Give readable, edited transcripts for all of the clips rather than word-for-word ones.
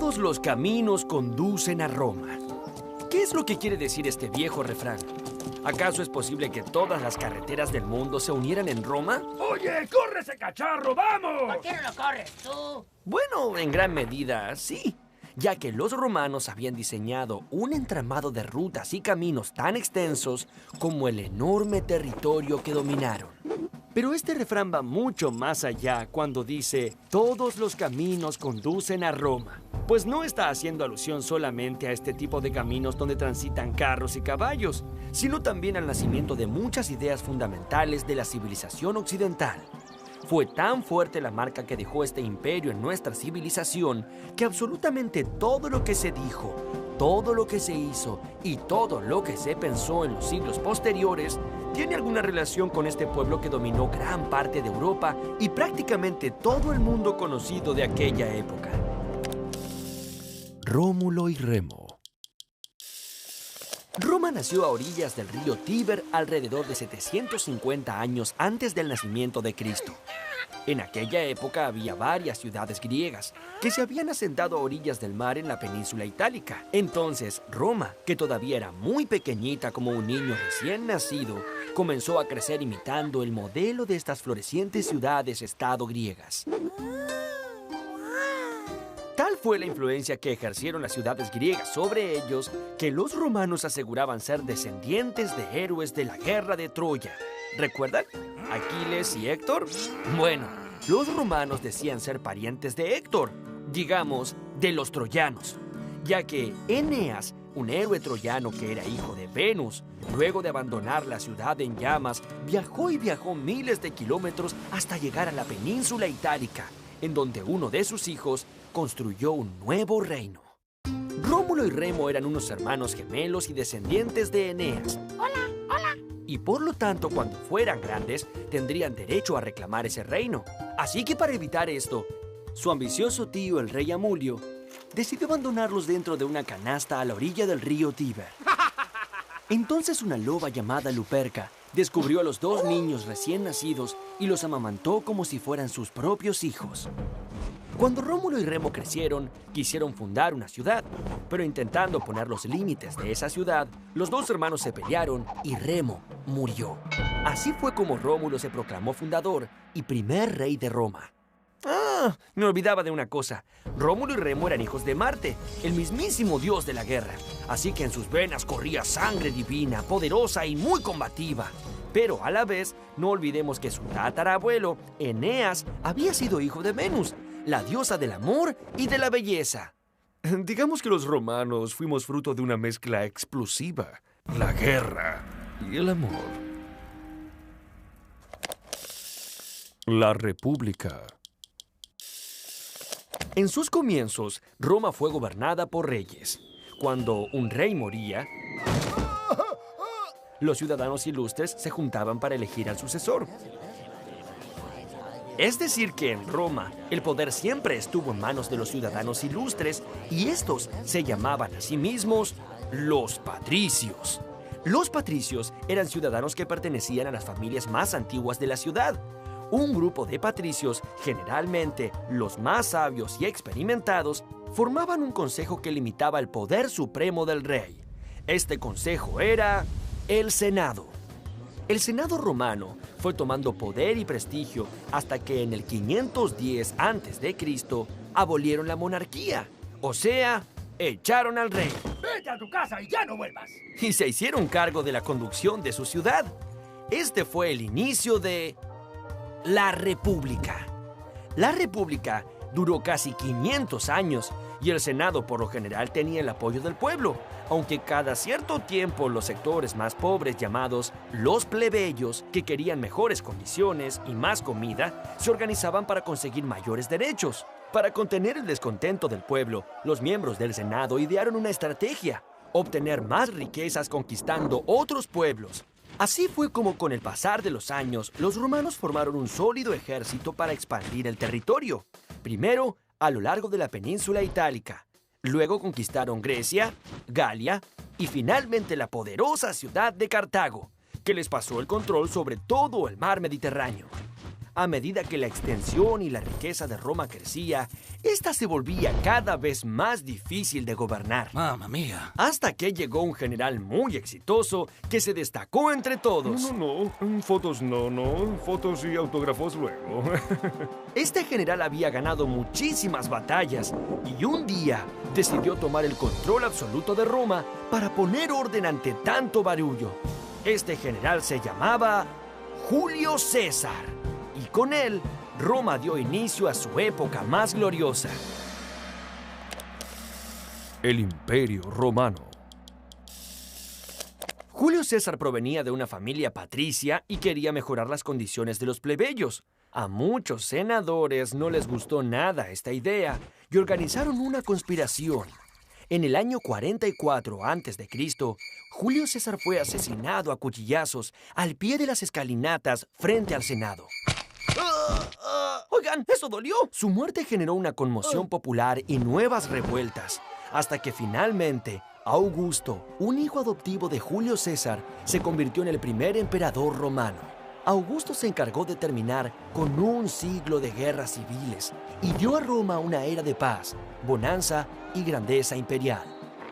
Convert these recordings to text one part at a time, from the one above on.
Todos los caminos conducen a Roma. ¿Qué es lo que quiere decir este viejo refrán? ¿Acaso es posible que todas las carreteras del mundo se unieran en Roma? ¡Oye, corre ese cacharro, vamos! ¿Por qué no lo corres tú? Bueno, en gran medida, sí, ya que los romanos habían diseñado un entramado de rutas y caminos tan extensos como el enorme territorio que dominaron. Pero este refrán va mucho más allá cuando dice todos los caminos conducen a Roma, pues no está haciendo alusión solamente a este tipo de caminos donde transitan carros y caballos, sino también al nacimiento de muchas ideas fundamentales de la civilización occidental. Fue tan fuerte la marca que dejó este imperio en nuestra civilización que absolutamente todo lo que se dijo, todo lo que se hizo y todo lo que se pensó en los siglos posteriores tiene alguna relación con este pueblo que dominó gran parte de Europa y prácticamente todo el mundo conocido de aquella época. Rómulo y Remo. Roma nació a orillas del río Tíber alrededor de 750 años antes del nacimiento de Cristo. En aquella época había varias ciudades griegas que se habían asentado a orillas del mar en la península itálica. Entonces, Roma, que todavía era muy pequeñita como un niño recién nacido, comenzó a crecer imitando el modelo de estas florecientes ciudades-estado griegas. Tal fue la influencia que ejercieron las ciudades griegas sobre ellos que los romanos aseguraban ser descendientes de héroes de la guerra de Troya. ¿Recuerdan? ¿Aquiles y Héctor? Bueno, los romanos decían ser parientes de Héctor, digamos, de los troyanos, ya que Eneas, un héroe troyano que era hijo de Venus, luego de abandonar la ciudad en llamas, viajó miles de kilómetros hasta llegar a la península itálica, en donde uno de sus hijos construyó un nuevo reino. Rómulo y Remo eran unos hermanos gemelos y descendientes de Eneas. Hola, hola. Y por lo tanto, cuando fueran grandes, tendrían derecho a reclamar ese reino. Así que para evitar esto, su ambicioso tío, el rey Amulio, decidió abandonarlos dentro de una canasta a la orilla del río Tíber. Entonces una loba llamada Luperca descubrió a los dos niños recién nacidos y los amamantó como si fueran sus propios hijos. Cuando Rómulo y Remo crecieron, quisieron fundar una ciudad, pero intentando poner los límites de esa ciudad, los dos hermanos se pelearon y Remo murió. Así fue como Rómulo se proclamó fundador y primer rey de Roma. ¡Ah! Me olvidaba de una cosa. Rómulo y Remo eran hijos de Marte, el mismísimo dios de la guerra. Así que en sus venas corría sangre divina, poderosa y muy combativa. Pero a la vez, no olvidemos que su tatarabuelo, Eneas, había sido hijo de Venus, la diosa del amor y de la belleza. Digamos que los romanos fuimos fruto de una mezcla explosiva, la guerra y el amor. La República. En sus comienzos, Roma fue gobernada por reyes. Cuando un rey moría, los ciudadanos ilustres se juntaban para elegir al sucesor. Es decir que en Roma, el poder siempre estuvo en manos de los ciudadanos ilustres y estos se llamaban a sí mismos los patricios. Los patricios eran ciudadanos que pertenecían a las familias más antiguas de la ciudad. Un grupo de patricios, generalmente los más sabios y experimentados, formaban un consejo que limitaba el poder supremo del rey. Este consejo era el Senado. El Senado romano fue tomando poder y prestigio hasta que en el 510 a.C. abolieron la monarquía, o sea, echaron al rey. ¡Vete a tu casa y ya no vuelvas! Y se hicieron cargo de la conducción de su ciudad. Este fue el inicio de la República. La República duró casi 500 años y el Senado por lo general tenía el apoyo del pueblo, aunque cada cierto tiempo los sectores más pobres llamados los plebeyos, que querían mejores condiciones y más comida, se organizaban para conseguir mayores derechos. Para contener el descontento del pueblo, los miembros del Senado idearon una estrategia: obtener más riquezas conquistando otros pueblos. Así fue como con el pasar de los años, los romanos formaron un sólido ejército para expandir el territorio. Primero, a lo largo de la península itálica. Luego conquistaron Grecia, Galia y finalmente la poderosa ciudad de Cartago, que les pasó el control sobre todo el mar Mediterráneo. A medida que la extensión y la riqueza de Roma crecía, esta se volvía cada vez más difícil de gobernar. ¡Mamma mía! Hasta que llegó un general muy exitoso que se destacó entre todos. No. Fotos no. Fotos y autógrafos luego. Este general había ganado muchísimas batallas y un día decidió tomar el control absoluto de Roma para poner orden ante tanto barullo. Este general se llamaba Julio César y con él Roma dio inicio a su época más gloriosa. El Imperio Romano. Julio César provenía de una familia patricia y quería mejorar las condiciones de los plebeyos. A muchos senadores no les gustó nada esta idea y organizaron una conspiración. En el año 44 a.C., Julio César fue asesinado a cuchillazos al pie de las escalinatas frente al Senado. Oigan, ¿eso dolió? Su muerte generó una conmoción popular y nuevas revueltas, hasta que finalmente Augusto, un hijo adoptivo de Julio César, se convirtió en el primer emperador romano. Augusto se encargó de terminar con un siglo de guerras civiles y dio a Roma una era de paz, bonanza y grandeza imperial.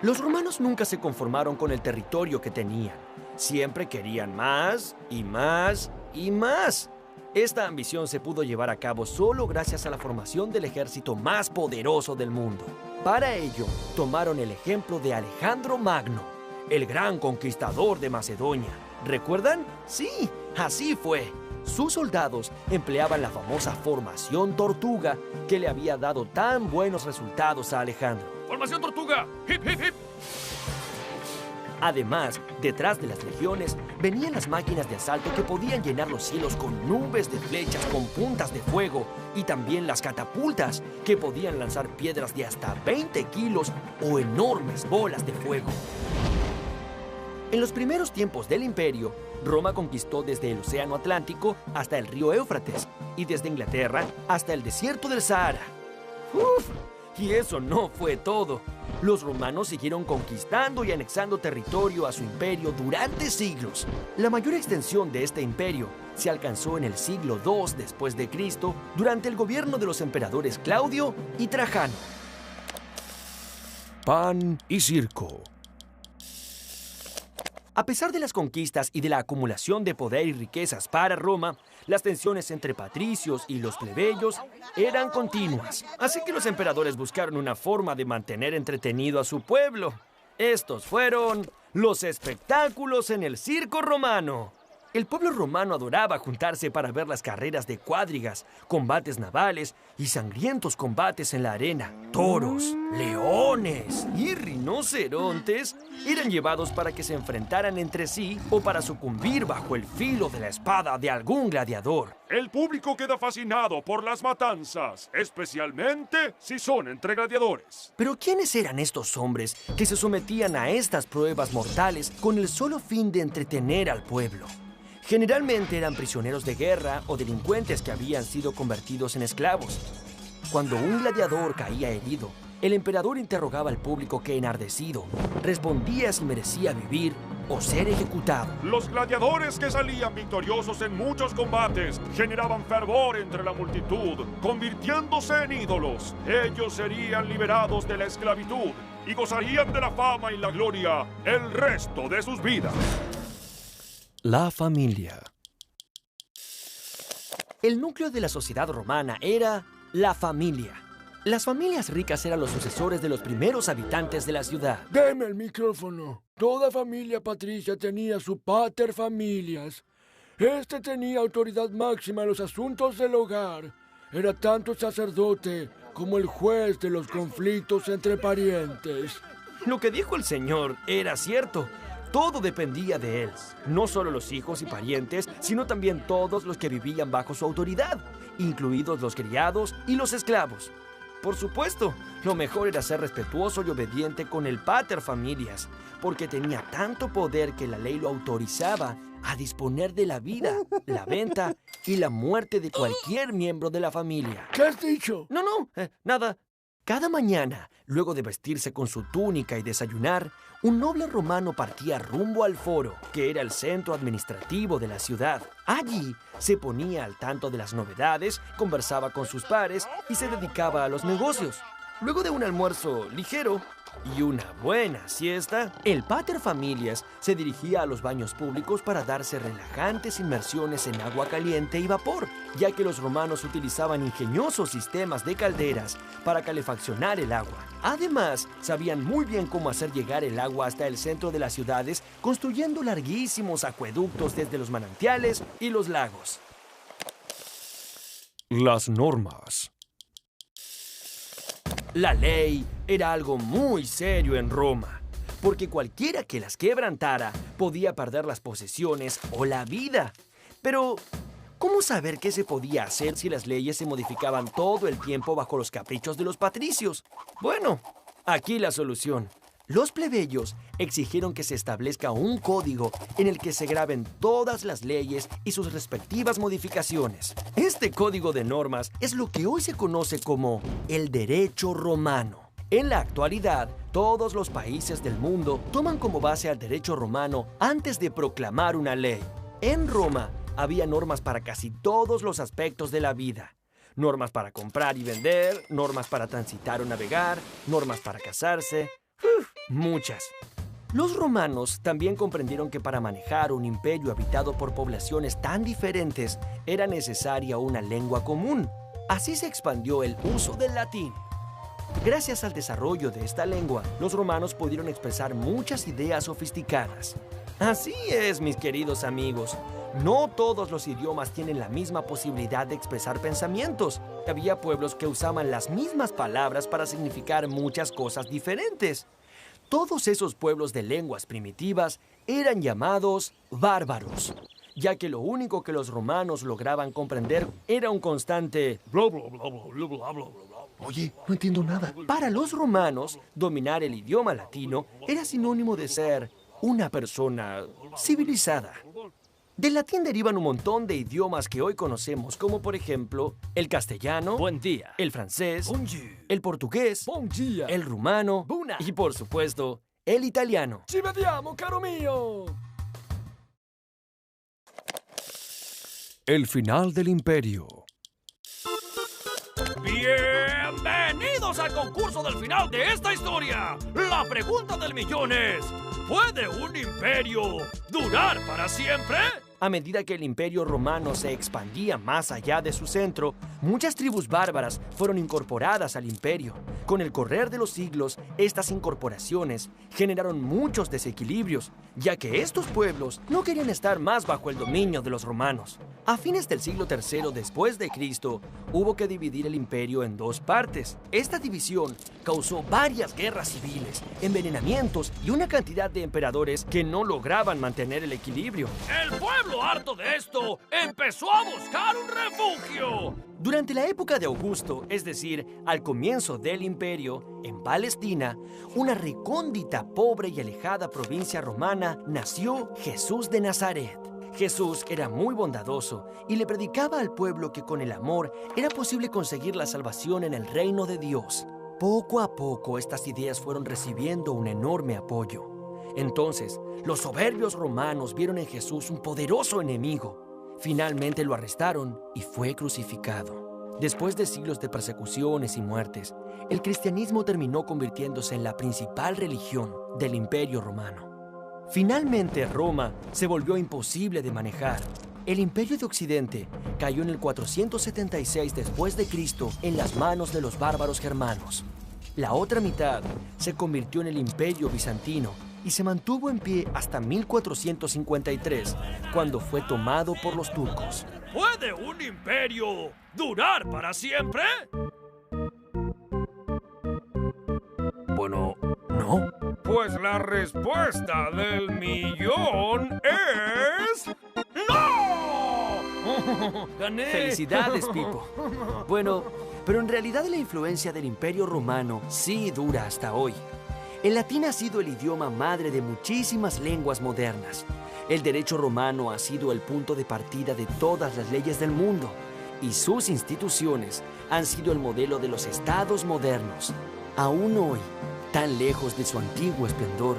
Los romanos nunca se conformaron con el territorio que tenían. Siempre querían más y más y más. Esta ambición se pudo llevar a cabo solo gracias a la formación del ejército más poderoso del mundo. Para ello, tomaron el ejemplo de Alejandro Magno, el gran conquistador de Macedonia. ¿Recuerdan? Sí, así fue. Sus soldados empleaban la famosa formación tortuga que le había dado tan buenos resultados a Alejandro. ¡Formación tortuga! ¡Hip, hip, hip! Además, detrás de las legiones venían las máquinas de asalto que podían llenar los cielos con nubes de flechas con puntas de fuego y también las catapultas que podían lanzar piedras de hasta 20 kilos o enormes bolas de fuego. En los primeros tiempos del imperio, Roma conquistó desde el Océano Atlántico hasta el río Éufrates y desde Inglaterra hasta el desierto del Sahara. ¡Uf! Y eso no fue todo. Los romanos siguieron conquistando y anexando territorio a su imperio durante siglos. La mayor extensión de este imperio se alcanzó en el siglo II después de Cristo durante el gobierno de los emperadores Claudio y Trajano. Pan y circo. A pesar de las conquistas y de la acumulación de poder y riquezas para Roma, las tensiones entre patricios y los plebeyos eran continuas. Así que los emperadores buscaron una forma de mantener entretenido a su pueblo. Estos fueron los espectáculos en el circo romano. El pueblo romano adoraba juntarse para ver las carreras de cuadrigas, combates navales y sangrientos combates en la arena. Toros, leones y rinocerontes eran llevados para que se enfrentaran entre sí o para sucumbir bajo el filo de la espada de algún gladiador. El público queda fascinado por las matanzas, especialmente si son entre gladiadores. Pero ¿quiénes eran estos hombres que se sometían a estas pruebas mortales con el solo fin de entretener al pueblo? Generalmente eran prisioneros de guerra o delincuentes que habían sido convertidos en esclavos. Cuando un gladiador caía herido, el emperador interrogaba al público que, enardecido, respondía si merecía vivir o ser ejecutado. Los gladiadores que salían victoriosos en muchos combates generaban fervor entre la multitud, convirtiéndose en ídolos. Ellos serían liberados de la esclavitud y gozarían de la fama y la gloria el resto de sus vidas. La familia. El núcleo de la sociedad romana era la familia. Las familias ricas eran los sucesores de los primeros habitantes de la ciudad. Deme el micrófono. Toda familia patricia tenía su pater familias. Este tenía autoridad máxima en los asuntos del hogar. Era tanto sacerdote como el juez de los conflictos entre parientes. Lo que dijo el señor era cierto. Todo dependía de él. No solo los hijos y parientes, sino también todos los que vivían bajo su autoridad, incluidos los criados y los esclavos. Por supuesto, lo mejor era ser respetuoso y obediente con el pater familias, porque tenía tanto poder que la ley lo autorizaba a disponer de la vida, la venta y la muerte de cualquier miembro de la familia. ¿Qué has dicho? No, nada. Cada mañana, luego de vestirse con su túnica y desayunar, un noble romano partía rumbo al foro, que era el centro administrativo de la ciudad. Allí se ponía al tanto de las novedades, conversaba con sus pares y se dedicaba a los negocios. Luego de un almuerzo ligero y una buena siesta, el paterfamilias se dirigía a los baños públicos para darse relajantes inmersiones en agua caliente y vapor, ya que los romanos utilizaban ingeniosos sistemas de calderas para calefaccionar el agua. Además, sabían muy bien cómo hacer llegar el agua hasta el centro de las ciudades, construyendo larguísimos acueductos desde los manantiales y los lagos. Las normas. La ley era algo muy serio en Roma, porque cualquiera que las quebrantara podía perder las posesiones o la vida. Pero, ¿cómo saber qué se podía hacer si las leyes se modificaban todo el tiempo bajo los caprichos de los patricios? Bueno, aquí la solución. Los plebeyos exigieron que se establezca un código en el que se graben todas las leyes y sus respectivas modificaciones. Este código de normas es lo que hoy se conoce como el derecho romano. En la actualidad, todos los países del mundo toman como base al derecho romano antes de proclamar una ley. En Roma había normas para casi todos los aspectos de la vida. Normas para comprar y vender, normas para transitar o navegar, normas para casarse. Muchas. Los romanos también comprendieron que para manejar un imperio habitado por poblaciones tan diferentes era necesaria una lengua común. Así se expandió el uso del latín. Gracias al desarrollo de esta lengua, los romanos pudieron expresar muchas ideas sofisticadas. Así es, mis queridos amigos. No todos los idiomas tienen la misma posibilidad de expresar pensamientos. Había pueblos que usaban las mismas palabras para significar muchas cosas diferentes. Todos esos pueblos de lenguas primitivas eran llamados bárbaros, ya que lo único que los romanos lograban comprender era un constante bla, bla, bla, bla, bla, bla, bla, bla. Oye, no entiendo nada. Para los romanos, dominar el idioma latino era sinónimo de ser una persona civilizada. Del latín derivan un montón de idiomas que hoy conocemos, como por ejemplo el castellano, Buen día. el francés, Bonjour. el portugués, Bon dia. el rumano Buna. y, por supuesto, el italiano. Ci vediamo, caro mio. El final del imperio. ¡Bienvenidos al concurso del final de esta historia! La pregunta del millón es: ¿puede un imperio durar para siempre? A medida que el imperio romano se expandía más allá de su centro, muchas tribus bárbaras fueron incorporadas al imperio. Con el correr de los siglos, estas incorporaciones generaron muchos desequilibrios, ya que estos pueblos no querían estar más bajo el dominio de los romanos. A fines del siglo III después de Cristo, hubo que dividir el imperio en dos partes. Esta división causó varias guerras civiles, envenenamientos y una cantidad de emperadores que no lograban mantener el equilibrio. El pueblo, harto de esto, empezó a buscar un refugio. Durante la época de Augusto, es decir, al comienzo del imperio, en Palestina, una recóndita, pobre y alejada provincia romana, nació Jesús de Nazaret. Jesús era muy bondadoso y le predicaba al pueblo que con el amor era posible conseguir la salvación en el reino de Dios. Poco a poco estas ideas fueron recibiendo un enorme apoyo. Entonces, los soberbios romanos vieron en Jesús un poderoso enemigo. Finalmente lo arrestaron y fue crucificado. Después de siglos de persecuciones y muertes, el cristianismo terminó convirtiéndose en la principal religión del Imperio Romano. Finalmente, Roma se volvió imposible de manejar. El Imperio de Occidente cayó en el 476 después de Cristo en las manos de los bárbaros germanos. La otra mitad se convirtió en el Imperio Bizantino y se mantuvo en pie hasta 1453, cuando fue tomado por los turcos. ¿Puede un imperio durar para siempre? Bueno, no. Pues la respuesta del millón es... ¡No! ¡Gané! ¡Felicidades, Pipo! Bueno, pero en realidad la influencia del Imperio Romano sí dura hasta hoy. El latín ha sido el idioma madre de muchísimas lenguas modernas. El derecho romano ha sido el punto de partida de todas las leyes del mundo. y sus instituciones han sido el modelo de los estados modernos. Aún hoy, tan lejos de su antiguo esplendor,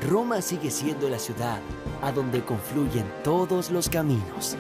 Roma sigue siendo la ciudad a donde confluyen todos los caminos.